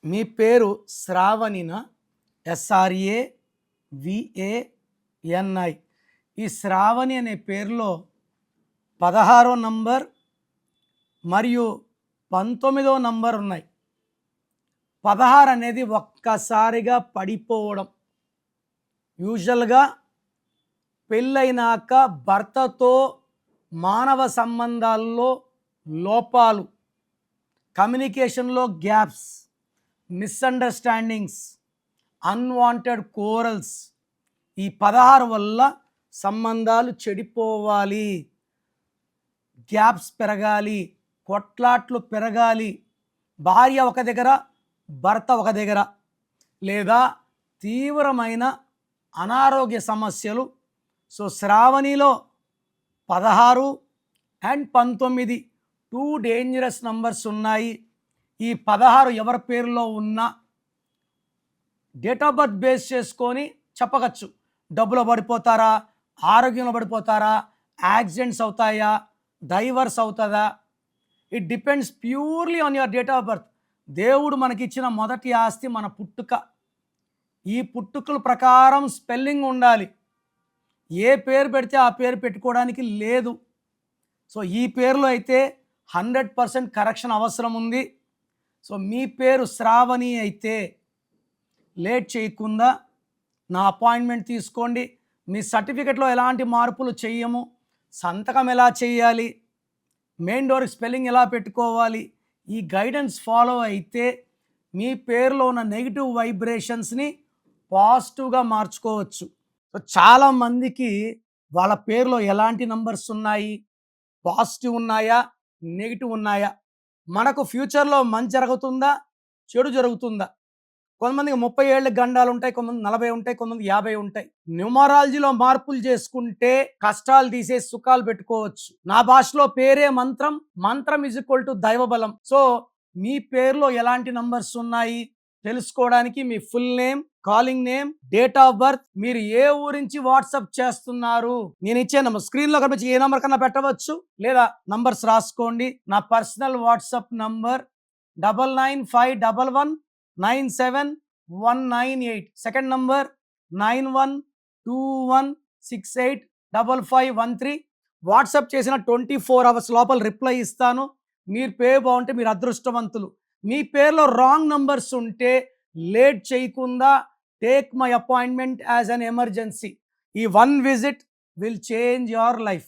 మీ పేరు శ్రావణిన? SRAVANI. ఈ శ్రావణి అనే పేరులో 16వ నంబర్ మరియు 19వ నంబర్ ఉన్నాయి. 16 అనేది ఒక్కసారిగా పడిపోవడం. యూజువల్గా పెళ్ళైనాక భర్తతో మానవ సంబంధాల్లో లోపాలు, కమ్యూనికేషన్లో గ్యాప్స్, మిస్అండర్స్టాండింగ్స్, అన్వాంటెడ్ కోరల్స్, ఈ 16 వల్ల సంబంధాలు చెడిపోవాలి, గ్యాప్స్ పెరగాలి, కొట్లాట్లు పెరగాలి, భార్య ఒక దగ్గర భర్త ఒక దగ్గర, లేదా తీవ్రమైన అనారోగ్య సమస్యలు. సో శ్రావణిలో 16 అండ్ 19 2 డేంజరస్ నంబర్స్ ఉన్నాయి. ఈ 16 ఎవరి పేరులో ఉన్నా డేట్ ఆఫ్ బర్త్ బేస్ చేసుకొని చెప్పవచ్చు. డబ్బులో పడిపోతారా, ఆరోగ్యంలో పడిపోతారా, యాక్సిడెంట్స్ అవుతాయా, డైవర్స్ అవుతుందా? It depends purely on your date of birth. దేవుడు మనకిచ్చిన మొదటి ఆస్తి మన పుట్టుక. ఈ పుట్టుకల ప్రకారం స్పెల్లింగ్ ఉండాలి. ఏ పేరు పెడితే ఆ పేరు పెట్టుకోవడానికి లేదు. సో ఈ పేరులో అయితే 100% కరెక్షన్ అవసరం ఉంది. సో మీ పేరు శ్రావణి అయితే లేట్ చేయకుండా నా అపాయింట్మెంట్ తీసుకోండి. మీ సర్టిఫికెట్లో ఎలాంటి మార్పులు చెయ్యము. సంతకం ఎలా చేయాలి, మెయిన్ డోర్కి స్పెల్లింగ్ ఎలా పెట్టుకోవాలి, ఈ గైడెన్స్ ఫాలో అయితే మీ పేరులో ఉన్న నెగిటివ్ వైబ్రేషన్స్ని పాజిటివ్గా మార్చుకోవచ్చు. సో చాలామందికి వాళ్ళ పేరులో ఎలాంటి నంబర్స్ ఉన్నాయి, పాజిటివ్ ఉన్నాయా, నెగిటివ్ ఉన్నాయా, మనకు ఫ్యూచర్లో మంచి జరుగుతుందా, చెడు జరుగుతుందా? కొంతమందికి 30 ఏళ్ళ గండాలు ఉంటాయి, కొంతమంది 40 ఉంటాయి, కొంతమంది 50 ఉంటాయి. న్యూమరాలజీలో మార్పులు చేసుకుంటే కష్టాలు తీసేసి సుఖాలు పెట్టుకోవచ్చు. నా భాషలో పేరే మంత్రం, మంత్రం ఈజ్ ఈక్వల్ టు దైవబలం. సో మీ పేరులో ఎలాంటి నంబర్స్ ఉన్నాయి తెలుసుకోవడానికి మీ full name, calling name, date of birth, మీరు ఏ ఊరించి వాట్సాప్ చేస్తున్నారు, నేను ఇచ్చే నంబర్ స్క్రీన్లో కనిపించి ఏ నంబర్ కన్నా పెట్టవచ్చు, లేదా నంబర్స్ రాసుకోండి. నా personal WhatsApp number 9951197198. Second number 9121685513. WhatsApp చేసిన 24 hours లోపల రిప్లై ఇస్తాను. మీరు పేరు బాగుంటే మీరు అదృష్టవంతులు. మీ పేరులో రాంగ్ నంబర్స్ ఉంటే లేట్ చేయకుండా take my appointment as an emergency. ఈ 1 visit will change your life.